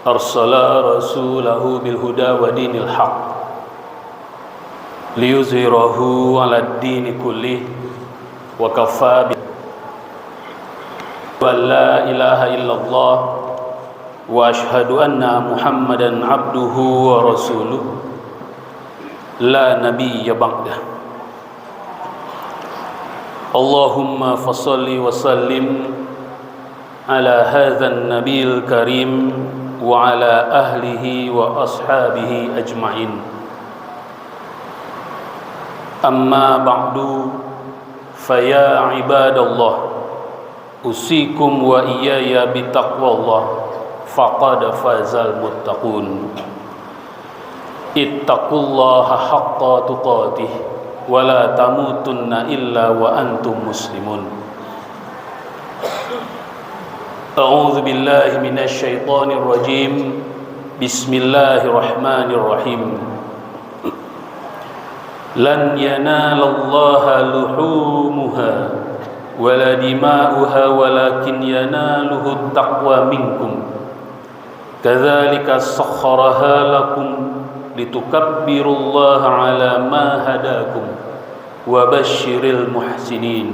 arsala rasulahu bil huda wa dinil haq liyuzhirahu 'alad dini kullih wa kafaa bi la ilaha illallah wa ashhadu anna Muhammadan abduhu wa rasuluh la nabiyya ba'dah. Allahumma fassalli wa sallim ala hadzal nabiyil karim wa ala ahlihi wa ashabihi ajma'in. Amma ba'du, faya ibadallah, usikum wa iyaya bitaqwallah, faqad fazal muttaqun. Ittaqullaha haqqa tuqatih wa la tamutunna illa wa antum muslimun. A'udzu billahi minasy syaithanir rajim. Bismillahirrahmanirrahim. Lan yanalallaha luhumuha wala dima'uha walakin yanaluhu taqwa minkum. Kadzalika sakhkharaha lakum litukabbirullaha ala ma hadakum wa basyiril muhsinin.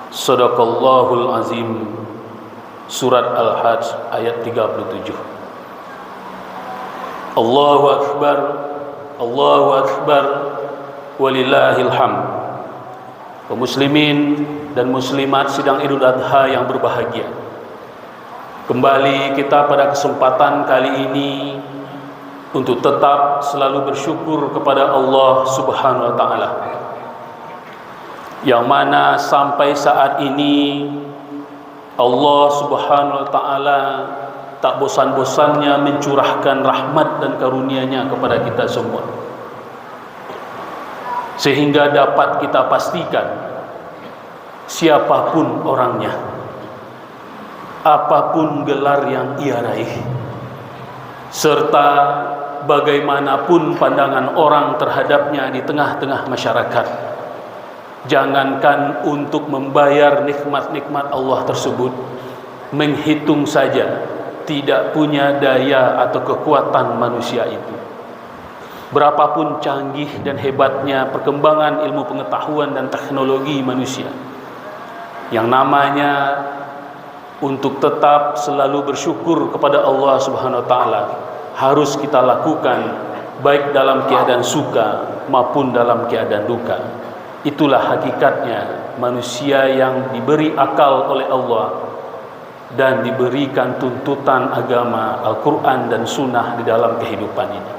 Shadaqallahul azim. Surat Al-Hajj ayat 37. Allahu akbar, Allahu akbar, walillahil hamd. Kaum muslimin dan muslimat sidang Idul Adha yang berbahagia, kembali kita pada kesempatan kali ini untuk tetap selalu bersyukur kepada Allah Subhanahu wa taala, yang mana sampai saat ini Allah Subhanahu wa taala tak bosan-bosannya mencurahkan rahmat dan karunia-Nya kepada kita semua, sehingga dapat kita pastikan siapapun orangnya, apapun gelar yang ia raih, serta bagaimanapun pandangan orang terhadapnya di tengah-tengah masyarakat, jangankan untuk membayar nikmat-nikmat Allah tersebut, menghitung saja tidak punya daya atau kekuatan manusia itu. Berapapun canggih dan hebatnya perkembangan ilmu pengetahuan dan teknologi manusia, yang namanya untuk tetap selalu bersyukur kepada Allah Subhanahu wa taala harus kita lakukan, baik dalam keadaan suka maupun dalam keadaan duka. Itulah hakikatnya manusia yang diberi akal oleh Allah dan diberikan tuntutan agama Al-Quran dan Sunnah di dalam kehidupan ini.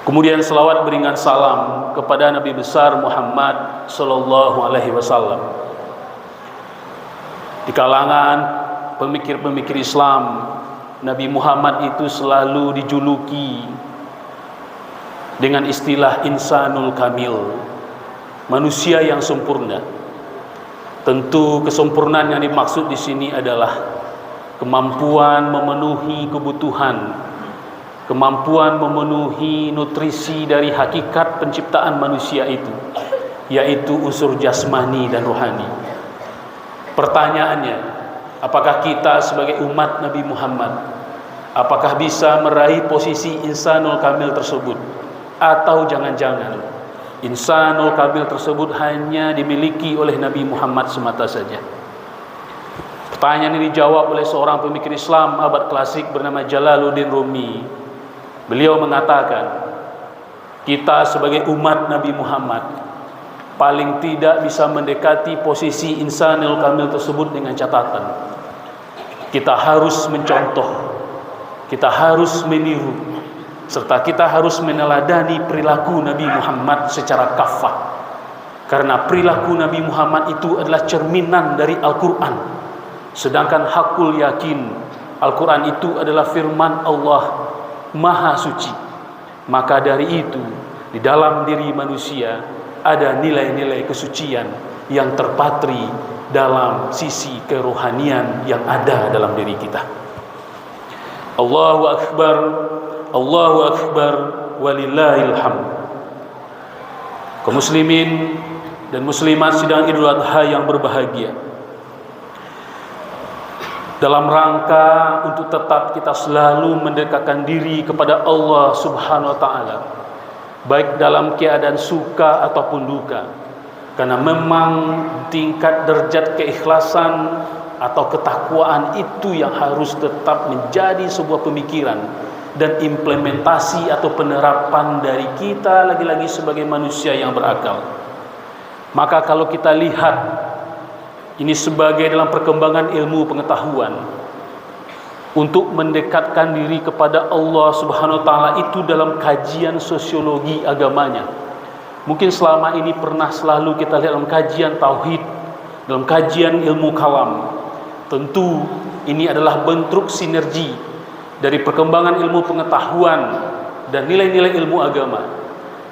Kemudian selawat beringan salam kepada Nabi besar Muhammad sallallahu alaihi wasallam. Di kalangan pemikir-pemikir Islam, Nabi Muhammad itu selalu dijuluki dengan istilah insanul kamil, manusia yang sempurna. Tentu kesempurnaan yang dimaksud di sini adalah kemampuan memenuhi kebutuhan, kemampuan memenuhi nutrisi dari hakikat penciptaan manusia itu, yaitu unsur jasmani dan rohani. Pertanyaannya, apakah kita sebagai umat Nabi Muhammad, apakah bisa meraih posisi insanul kamil tersebut? Atau jangan-jangan insanul kamil tersebut hanya dimiliki oleh Nabi Muhammad semata saja? Pertanyaan ini dijawab oleh seorang pemikir Islam abad klasik bernama Jalaluddin Rumi. Beliau mengatakan, kita sebagai umat Nabi Muhammad paling tidak bisa mendekati posisi insanul kamil tersebut dengan catatan kita harus mencontoh, kita harus meniru, serta kita harus meneladani perilaku Nabi Muhammad secara kafah. Karena perilaku Nabi Muhammad itu adalah cerminan dari Al-Quran. Sedangkan hakul yakin, Al-Quran itu adalah firman Allah Maha Suci. Maka dari itu, di dalam diri manusia ada nilai-nilai kesucian yang terpatri dalam sisi kerohanian yang ada dalam diri kita. Allahu Akbar, Allahu Akbar, walillahil hamd. Kaum muslimin dan muslimat sidang Idul Adha yang berbahagia, dalam rangka untuk tetap kita selalu mendekatkan diri kepada Allah Subhanahu wa taala, baik dalam keadaan suka ataupun duka. Karena memang tingkat derajat keikhlasan atau ketakwaan itu yang harus tetap menjadi sebuah pemikiran dan implementasi atau penerapan dari kita lagi-lagi sebagai manusia yang berakal. Maka kalau kita lihat ini sebagai dalam perkembangan ilmu pengetahuan untuk mendekatkan diri kepada Allah Subhanahu wa taala itu dalam kajian sosiologi agamanya. Mungkin selama ini pernah selalu kita lihat dalam kajian tauhid, dalam kajian ilmu kalam. Tentu ini adalah bentuk sinergi dari perkembangan ilmu pengetahuan dan nilai-nilai ilmu agama.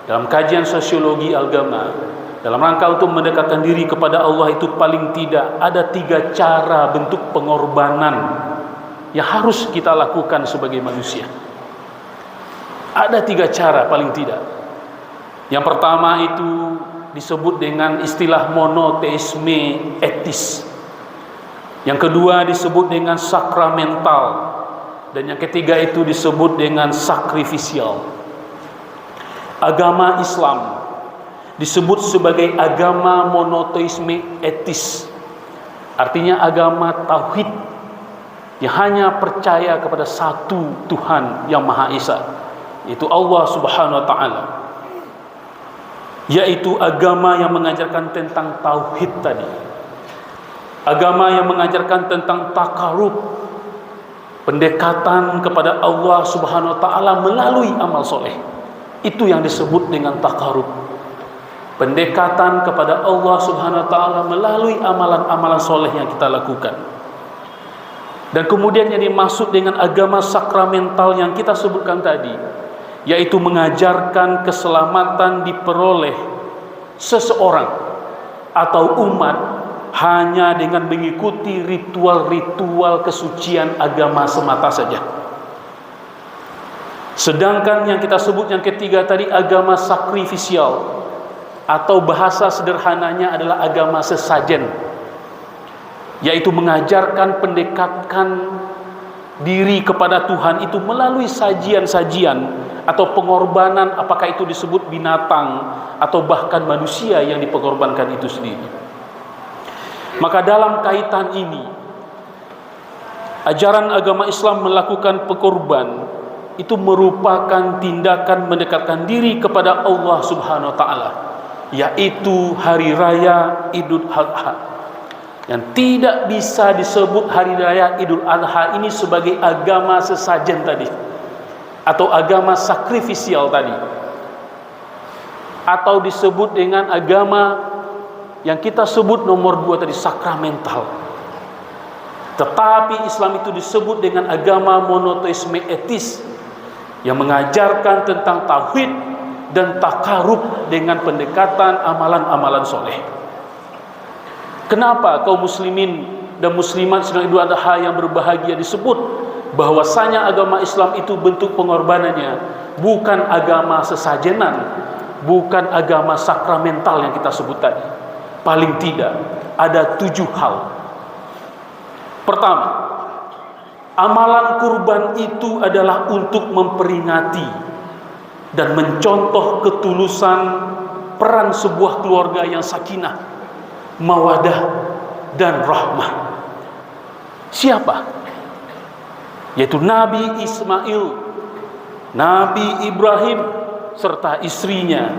Dalam kajian sosiologi agama, dalam rangka untuk mendekatkan diri kepada Allah itu paling tidak ada 3 cara bentuk pengorbanan yang harus kita lakukan sebagai manusia. Ada 3 cara paling tidak. Yang pertama itu disebut dengan istilah monoteisme etis. Yang kedua disebut dengan sakramental. Dan yang ketiga itu disebut dengan sakrifisial. Agama Islam disebut sebagai agama monoteisme etis. Artinya agama tauhid yang hanya percaya kepada satu Tuhan yang Maha Esa, yaitu Allah Subhanahu wa taala. Yaitu agama yang mengajarkan tentang tauhid tadi. Agama yang mengajarkan tentang takarub, pendekatan kepada Allah Subhanahu wa taala melalui amal soleh. Itu yang disebut dengan takarub. Pendekatan kepada Allah Subhanahu wa taala melalui amalan-amalan soleh yang kita lakukan. Dan kemudian yang dimaksud dengan agama sakramental yang kita sebutkan tadi, yaitu mengajarkan keselamatan diperoleh seseorang atau umat hanya dengan mengikuti ritual-ritual kesucian agama semata saja. Sedangkan yang kita sebut yang ketiga tadi agama sakrifisial, atau bahasa sederhananya adalah agama sesajen, yaitu mengajarkan pendekatan diri kepada Tuhan itu melalui sajian-sajian atau pengorbanan, apakah itu disebut binatang atau bahkan manusia yang dipengorbankan itu sendiri. Maka dalam kaitan ini, ajaran agama Islam melakukan pengorban itu merupakan tindakan mendekatkan diri kepada Allah Subhanahu wa taala, yaitu hari raya Idul Adha. Yang tidak bisa disebut hari raya Idul Adha ini sebagai agama sesajen tadi, atau agama sakrifisial tadi, atau disebut dengan agama yang kita sebut nomor 2 tadi, sakramental. Tetapi Islam itu disebut dengan agama monoteisme etis yang mengajarkan tentang tauhid dan takarub dengan pendekatan amalan-amalan soleh. Kenapa kaum muslimin dan muslimat sedang Idul Adha yang berbahagia disebut bahwasanya agama Islam itu bentuk pengorbanannya bukan agama sesajenan, bukan agama sakramental yang kita sebut tadi? Paling tidak ada 7 hal. Pertama, amalan kurban itu adalah untuk memperingati dan mencontoh ketulusan peran sebuah keluarga yang sakinah, mawadah dan rahmah. Siapa? Yaitu Nabi Ismail, Nabi Ibrahim serta istrinya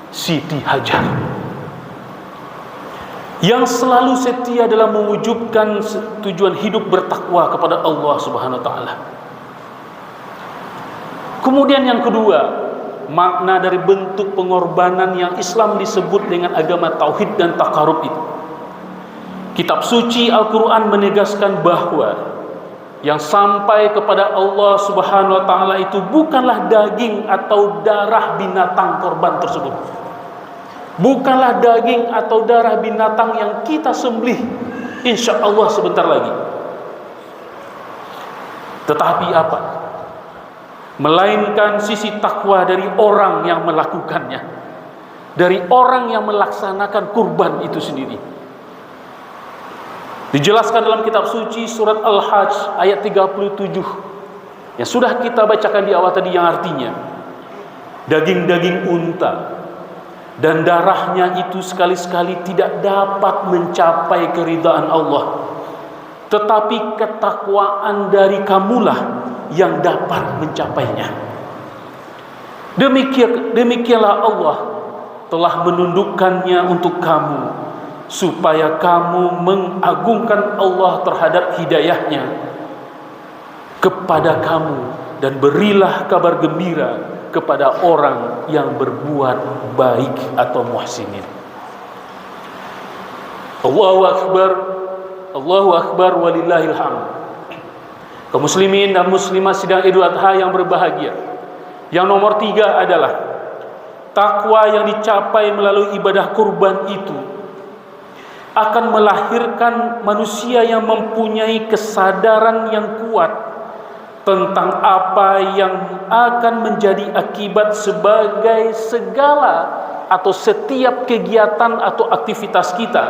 Siti Hajar, yang selalu setia dalam mewujudkan tujuan hidup bertakwa kepada Allah Subhanahu wa taala. Kemudian yang kedua, makna dari bentuk pengorbanan yang Islam disebut dengan agama tauhid dan takarub itu. Kitab suci Al-Quran menegaskan bahwa yang sampai kepada Allah Subhanahu wa taala itu bukanlah daging atau darah binatang korban tersebut. Bukanlah daging atau darah binatang yang kita sembelih insya Allah sebentar lagi. Tetapi apa? Melainkan sisi takwa dari orang yang melakukannya, dari orang yang melaksanakan kurban itu sendiri. Dijelaskan dalam kitab suci surat Al-Hajj ayat 37 yang sudah kita bacakan di awal tadi, yang artinya daging-daging unta dan darahnya itu sekali-sekali tidak dapat mencapai keridhaan Allah, tetapi ketakwaan dari kamulah yang dapat mencapainya. Demikianlah Allah telah menundukkannya untuk kamu, supaya kamu mengagungkan Allah terhadap hidayahnya kepada kamu, dan berilah kabar gembira kepada orang yang berbuat baik atau muhsinin. Allahu Akbar, Allahu Akbar, walillahil hamd. Kaum muslimin dan muslimat sidang Idul Adha yang berbahagia, yang nomor 3 adalah takwa yang dicapai melalui ibadah kurban itu akan melahirkan manusia yang mempunyai kesadaran yang kuat tentang apa yang akan menjadi akibat sebagai segala atau setiap kegiatan atau aktivitas kita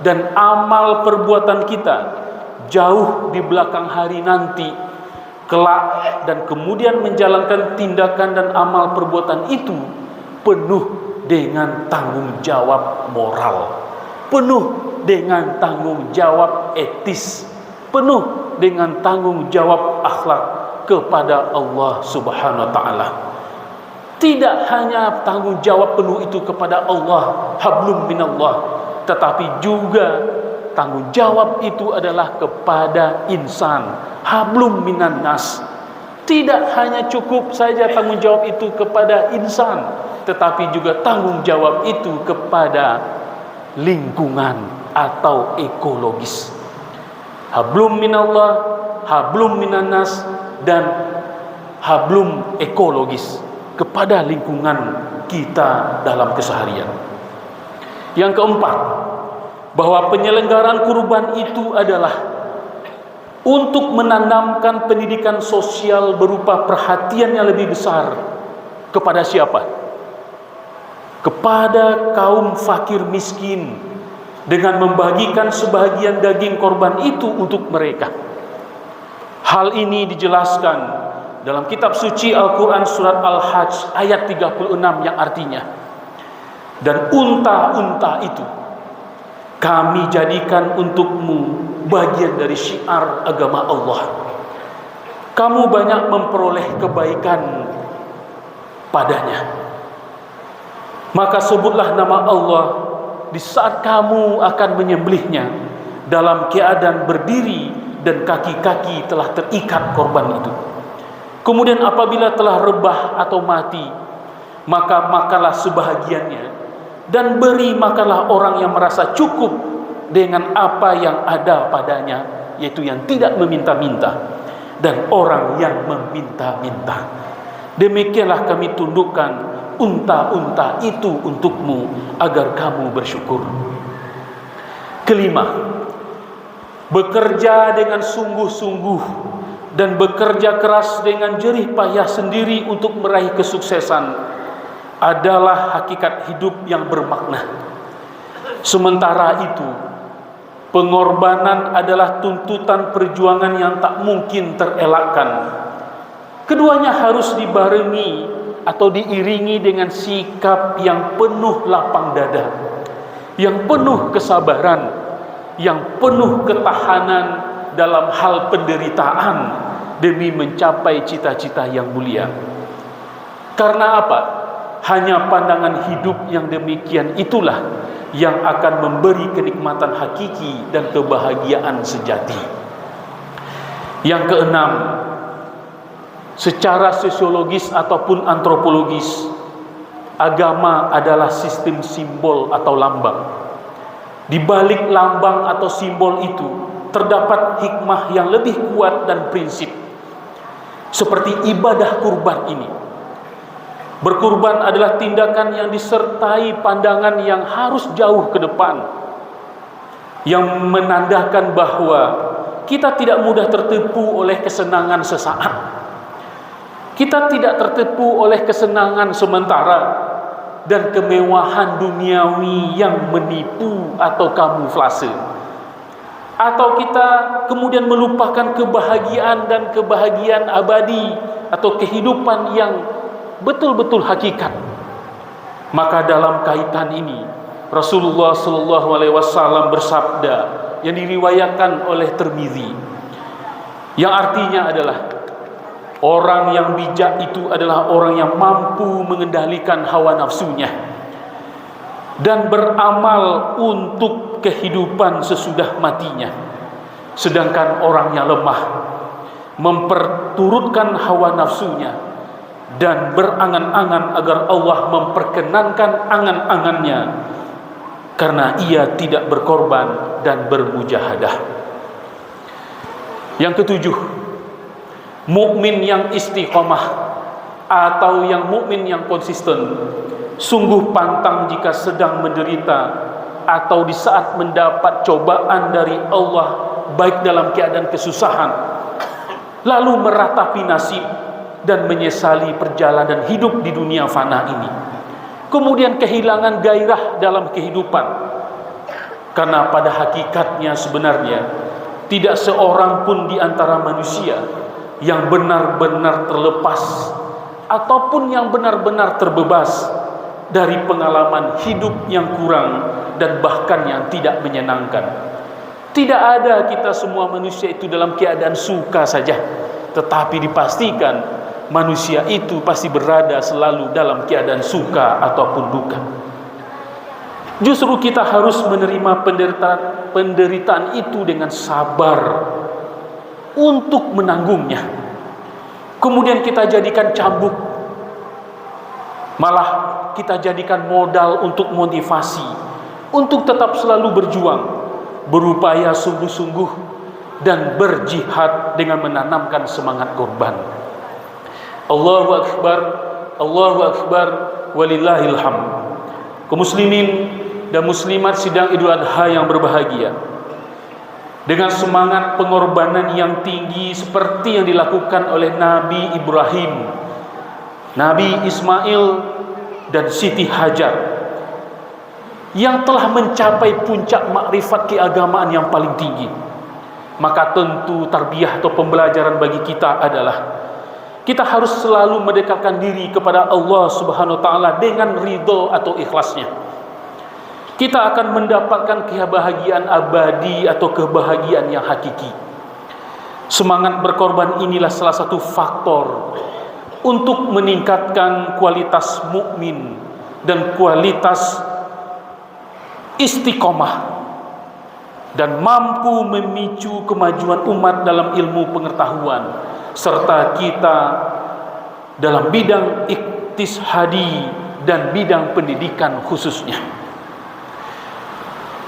dan amal perbuatan kita jauh di belakang hari nanti kelak, dan kemudian menjalankan tindakan dan amal perbuatan itu penuh dengan tanggung jawab moral, penuh dengan tanggung jawab etis, penuh dengan tanggung jawab akhlak kepada Allah Subhanahu wa taala. Tidak hanya tanggung jawab penuh itu kepada Allah, hablum minallah, tetapi juga tanggung jawab itu adalah kepada insan, hablum minan nas. Tidak hanya cukup saja tanggung jawab itu kepada insan, tetapi juga tanggung jawab itu kepada lingkungan atau ekologis. Hablum minallah, hablum minannas, dan hablum ekologis kepada lingkungan kita dalam keseharian. Yang keempat, bahwa penyelenggaraan kurban itu adalah untuk menanamkan pendidikan sosial berupa perhatian yang lebih besar kepada siapa? Kepada kaum fakir miskin, dengan membagikan sebahagian daging korban itu untuk mereka. Hal ini dijelaskan dalam kitab suci Al-Quran surat Al-Hajj ayat 36 yang artinya, dan unta-unta itu kami jadikan untukmu bagian dari syiar agama Allah. Kamu banyak memperoleh kebaikan padanya. Maka sebutlah nama Allah di saat kamu akan menyembelihnya dalam keadaan berdiri dan kaki-kaki telah terikat korban itu. Kemudian apabila telah rebah atau mati, maka makanlah sebahagiannya, dan beri makanlah orang yang merasa cukup dengan apa yang ada padanya, yaitu yang tidak meminta-minta dan orang yang meminta-minta. Demikianlah kami tundukkan unta-unta itu untukmu agar kamu bersyukur. Kelima, bekerja dengan sungguh-sungguh dan bekerja keras dengan jerih payah sendiri untuk meraih kesuksesan adalah hakikat hidup yang bermakna. Sementara itu, pengorbanan adalah tuntutan perjuangan yang tak mungkin terelakkan. Keduanya harus dibarengi atau diiringi dengan sikap yang penuh lapang dada, yang penuh kesabaran, yang penuh ketahanan dalam hal penderitaan demi mencapai cita-cita yang mulia. Karena apa? Hanya pandangan hidup yang demikian itulah yang akan memberi kenikmatan hakiki dan kebahagiaan sejati. Yang keenam, secara sosiologis ataupun antropologis, agama adalah sistem simbol atau lambang. Di balik lambang atau simbol itu terdapat hikmah yang lebih kuat dan prinsip. Seperti ibadah kurban ini. Berkurban adalah tindakan yang disertai pandangan yang harus jauh ke depan, yang menandakan bahwa kita tidak mudah tertipu oleh kesenangan sesaat. Kita tidak tertipu oleh kesenangan sementara dan kemewahan duniawi yang menipu atau kamuflase. Atau kita kemudian melupakan kebahagiaan dan kebahagiaan abadi atau kehidupan yang betul-betul hakikat. Maka dalam kaitan ini Rasulullah SAW bersabda yang diriwayatkan oleh Tirmidzi, yang artinya adalah orang yang bijak itu adalah orang yang mampu mengendalikan hawa nafsunya dan beramal untuk kehidupan sesudah matinya. Sedangkan orang yang lemah memperturutkan hawa nafsunya dan berangan-angan agar Allah memperkenankan angan-angannya, karena ia tidak berkorban dan bermujahadah. Yang ketujuh, mukmin yang istiqomah atau yang mukmin yang konsisten sungguh pantang jika sedang menderita atau di saat mendapat cobaan dari Allah, baik dalam keadaan kesusahan, lalu meratapi nasib dan menyesali perjalanan hidup di dunia fana ini, kemudian kehilangan gairah dalam kehidupan. Karena pada hakikatnya sebenarnya tidak seorang pun di antara manusia yang benar-benar terlepas ataupun yang benar-benar terbebas dari pengalaman hidup yang kurang dan bahkan yang tidak menyenangkan. Tidak ada kita semua manusia itu dalam keadaan suka saja, tetapi dipastikan manusia itu pasti berada selalu dalam keadaan suka ataupun duka. Justru kita harus menerima penderitaan itu dengan sabar untuk menanggungnya. Kemudian kita jadikan cambuk, malah kita jadikan modal untuk motivasi, untuk tetap selalu berjuang, berupaya sungguh-sungguh dan berjihad dengan menanamkan semangat korban. Allahu Akbar, Allahu Akbar, walillahil hamd. Kaum muslimin dan muslimat sidang Idul Adha yang berbahagia, dengan semangat pengorbanan yang tinggi seperti yang dilakukan oleh Nabi Ibrahim, Nabi Ismail, dan Siti Hajar, yang telah mencapai puncak makrifat keagamaan yang paling tinggi, maka tentu tarbiyah atau pembelajaran bagi kita adalah kita harus selalu mendekatkan diri kepada Allah Subhanahu wa taala dengan ridho atau ikhlasnya. Kita akan mendapatkan kebahagiaan abadi atau kebahagiaan yang hakiki. Semangat berkorban inilah salah satu faktor untuk meningkatkan kualitas mukmin dan kualitas istiqomah, dan mampu memicu kemajuan umat dalam ilmu pengetahuan, serta kita dalam bidang iktishadi dan bidang pendidikan khususnya.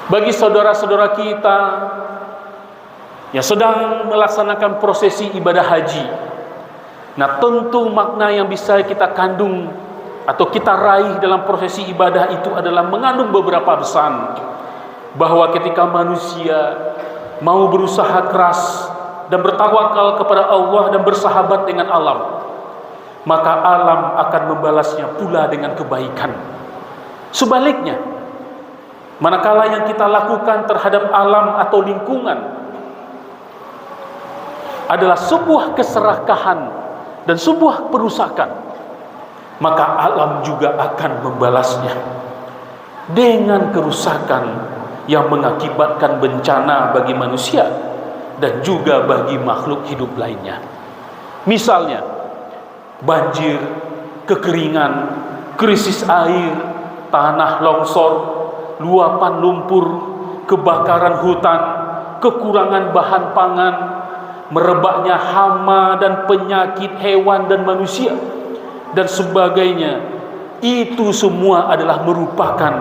Bagi saudara-saudara kita yang sedang melaksanakan prosesi ibadah haji, nah tentu makna yang bisa kita kandung atau kita raih dalam prosesi ibadah itu adalah mengandung beberapa pesan, bahwa ketika manusia mau berusaha keras dan bertawakal kepada Allah dan bersahabat dengan alam, maka alam akan membalasnya pula dengan kebaikan. Sebaliknya, manakala yang kita lakukan terhadap alam atau lingkungan adalah sebuah keserakahan dan sebuah perusakan, maka alam juga akan membalasnya dengan kerusakan yang mengakibatkan bencana bagi manusia dan juga bagi makhluk hidup lainnya. Misalnya banjir, kekeringan, krisis air, tanah longsor, luapan lumpur, kebakaran hutan, kekurangan bahan pangan, merebaknya hama dan penyakit hewan dan manusia, dan sebagainya. Itu semua adalah merupakan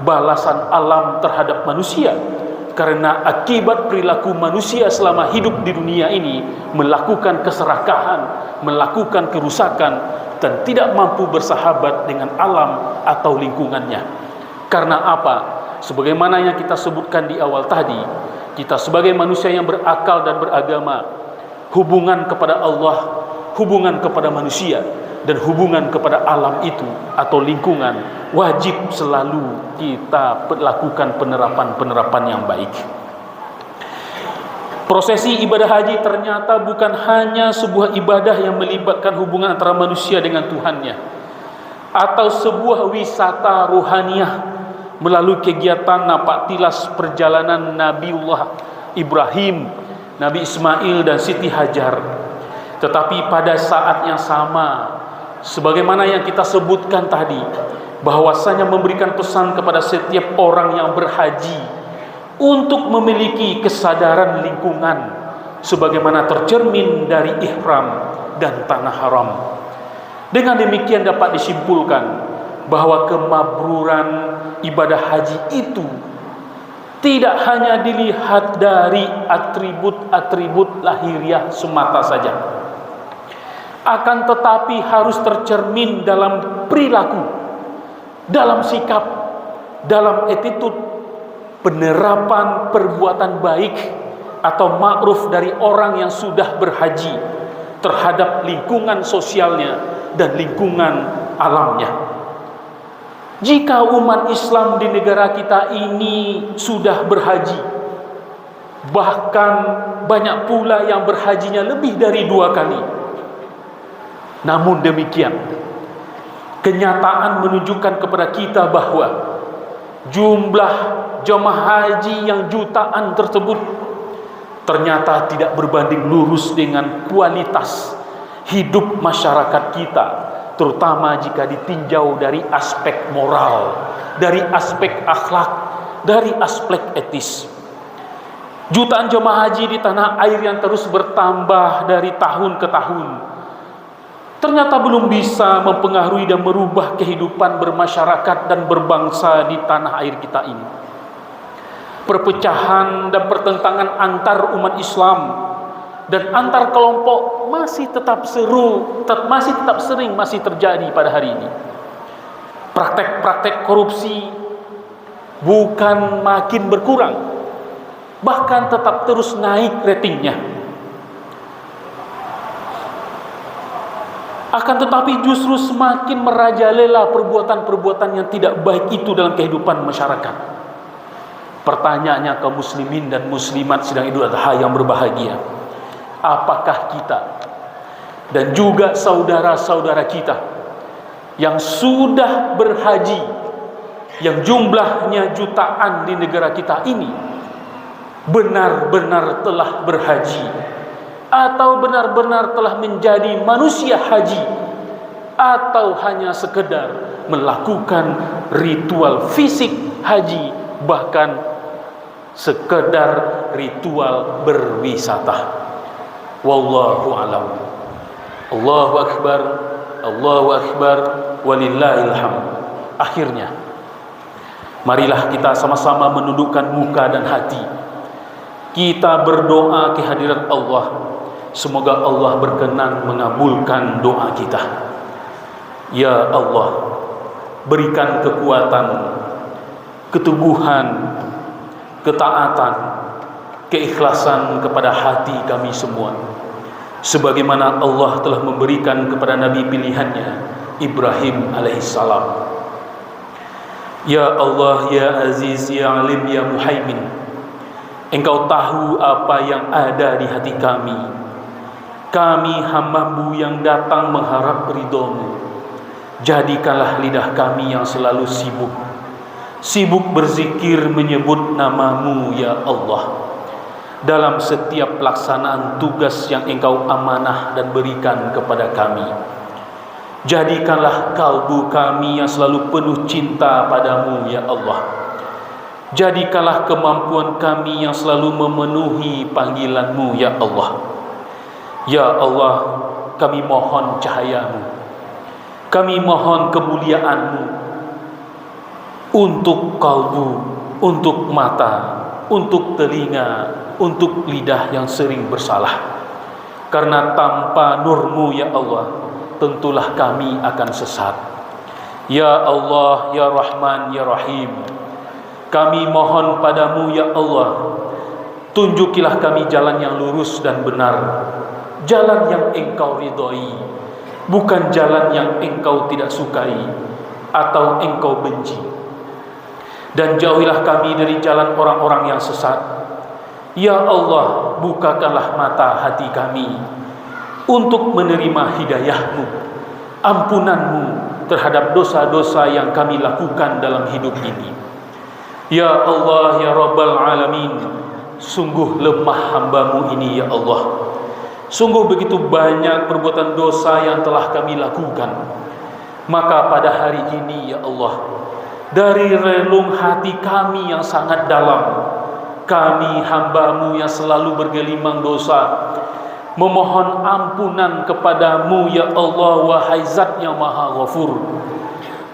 balasan alam terhadap manusia, karena akibat perilaku manusia selama hidup di dunia ini melakukan keserakahan, melakukan kerusakan, dan tidak mampu bersahabat dengan alam atau lingkungannya. Karena apa? Sebagaimana yang kita sebutkan di awal tadi, kita sebagai manusia yang berakal dan beragama, hubungan kepada Allah, hubungan kepada manusia, dan hubungan kepada alam itu atau lingkungan wajib selalu kita lakukan penerapan-penerapan yang baik. Prosesi ibadah haji ternyata bukan hanya sebuah ibadah yang melibatkan hubungan antara manusia dengan Tuhannya, atau sebuah wisata ruhaniah melalui kegiatan napak tilas perjalanan Nabiullah Ibrahim, Nabi Ismail dan Siti Hajar. Tetapi pada saat yang sama, sebagaimana yang kita sebutkan tadi, bahwasanya memberikan pesan kepada setiap orang yang berhaji untuk memiliki kesadaran lingkungan sebagaimana tercermin dari ihram dan tanah haram. Dengan demikian dapat disimpulkan bahwa kemabruran ibadah haji itu tidak hanya dilihat dari atribut-atribut lahiriah semata saja, akan tetapi harus tercermin dalam perilaku, dalam sikap, dalam attitude, penerapan perbuatan baik atau ma'ruf dari orang yang sudah berhaji terhadap lingkungan sosialnya dan lingkungan alamnya. Jika umat Islam di negara kita ini sudah berhaji, bahkan banyak pula yang berhajinya lebih dari 2 kali, namun demikian kenyataan menunjukkan kepada kita bahwa jumlah jemaah haji yang jutaan tersebut ternyata tidak berbanding lurus dengan kualitas hidup masyarakat kita, terutama jika ditinjau dari aspek moral, dari aspek akhlak, dari aspek etis. Jutaan jemaah haji di tanah air yang terus bertambah dari tahun ke tahun ternyata belum bisa mempengaruhi dan merubah kehidupan bermasyarakat dan berbangsa di tanah air kita ini. Perpecahan dan pertentangan antar umat Islam dan antar kelompok masih tetap masih terjadi pada hari ini. Praktek-praktek korupsi bukan makin berkurang, bahkan tetap terus naik ratingnya. Akan tetapi justru semakin merajalela perbuatan-perbuatan yang tidak baik itu dalam kehidupan masyarakat. Pertanyaannya kaum muslimin dan muslimat sedang Idul Adha yang berbahagia, apakah kita dan juga saudara-saudara kita yang sudah berhaji, yang jumlahnya jutaan di negara kita ini, benar-benar telah berhaji atau benar-benar telah menjadi manusia haji, atau hanya sekedar melakukan ritual fisik haji, bahkan sekedar ritual berwisata. Wallahu alam. Allahu akbar, Allahu akbar, walillahil hamd. Akhirnya marilah kita sama-sama menundukkan muka dan hati. Kita berdoa ke hadirat Allah. Semoga Allah berkenan mengabulkan doa kita. Ya Allah, berikan kekuatan, keteguhan, ketaatan, keikhlasan kepada hati kami semua, sebagaimana Allah telah memberikan kepada Nabi pilihannya, Ibrahim alaihissalam. Ya Allah, Ya Aziz, Ya Alim, Ya Muhaimin, Engkau tahu apa yang ada di hati kami. Kami hamba-Mu yang datang mengharap ridho-Mu. Jadikanlah lidah kami yang selalu sibuk berzikir menyebut nama-Mu, Ya Allah, dalam setiap pelaksanaan tugas yang Engkau amanah dan berikan kepada kami. Jadikanlah kalbu kami yang selalu penuh cinta padamu, Ya Allah. Jadikanlah kemampuan kami yang selalu memenuhi panggilan-Mu, Ya Allah. Ya Allah, kami mohon cahaya-Mu, kami mohon kemuliaan-Mu untuk kalbu, untuk mata, untuk telinga, untuk lidah yang sering bersalah. Karena tanpa nur-Mu, Ya Allah, tentulah kami akan sesat. Ya Allah, Ya Rahman, Ya Rahim, kami mohon padamu, Ya Allah, tunjukilah kami jalan yang lurus dan benar, jalan yang Engkau ridhoi, bukan jalan yang Engkau tidak sukai atau Engkau benci. Dan jauhilah kami dari jalan orang-orang yang sesat, Ya Allah, bukakanlah mata hati kami untuk menerima hidayah-Mu, ampunan-Mu terhadap dosa-dosa yang kami lakukan dalam hidup ini. Ya Allah, ya Rabbal Alamin, sungguh lemah hamba-Mu ini ya Allah. Sungguh begitu banyak perbuatan dosa yang telah kami lakukan. Maka pada hari ini ya Allah, dari relung hati kami yang sangat dalam, kami hamba-Mu yang selalu bergelimang dosa, memohon ampunan kepadamu ya Allah, wahai Zat yang Maha Ghafur.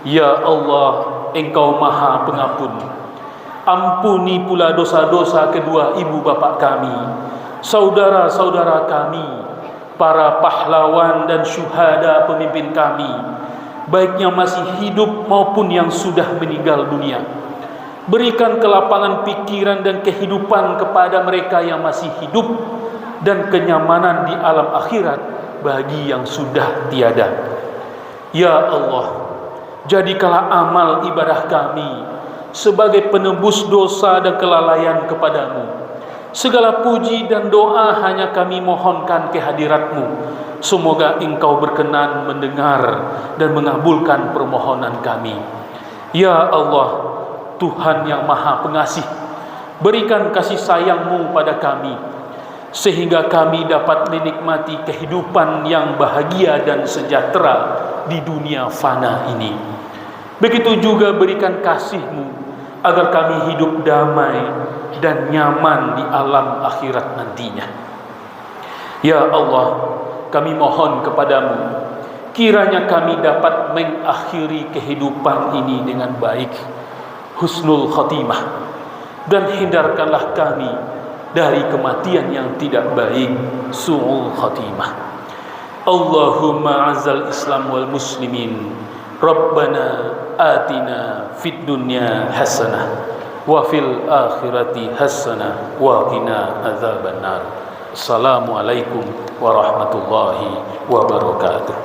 Ya Allah, Engkau Maha Pengampun. Ampuni pula dosa-dosa kedua ibu bapak kami, saudara-saudara kami, para pahlawan dan syuhada pemimpin kami, baik yang masih hidup maupun yang sudah meninggal dunia. Berikan kelapangan pikiran dan kehidupan kepada mereka yang masih hidup, dan kenyamanan di alam akhirat bagi yang sudah tiada. Ya Allah, jadikanlah amal ibadah kami sebagai penebus dosa dan kelalaian kepadamu. Segala puji dan doa hanya kami mohonkan kehadirat-Mu. Semoga Engkau berkenan mendengar dan mengabulkan permohonan kami. Ya Allah, Tuhan yang Maha Pengasih, berikan kasih sayang-Mu pada kami, sehingga kami dapat menikmati kehidupan yang bahagia dan sejahtera di dunia fana ini. Begitu juga berikan kasih-Mu agar kami hidup damai dan nyaman di alam akhirat nantinya. Ya Allah, kami mohon kepadamu, kiranya kami dapat mengakhiri kehidupan ini dengan baik, husnul khotimah, dan hindarkanlah kami dari kematian yang tidak baik, su'ul khotimah. Allahumma azal Islam wal muslimin, Rabbana atina fid dunya hasanah wa fil akhirati hasanah wa qina adzabannar. Assalamualaikum warahmatullahi wabarakatuh.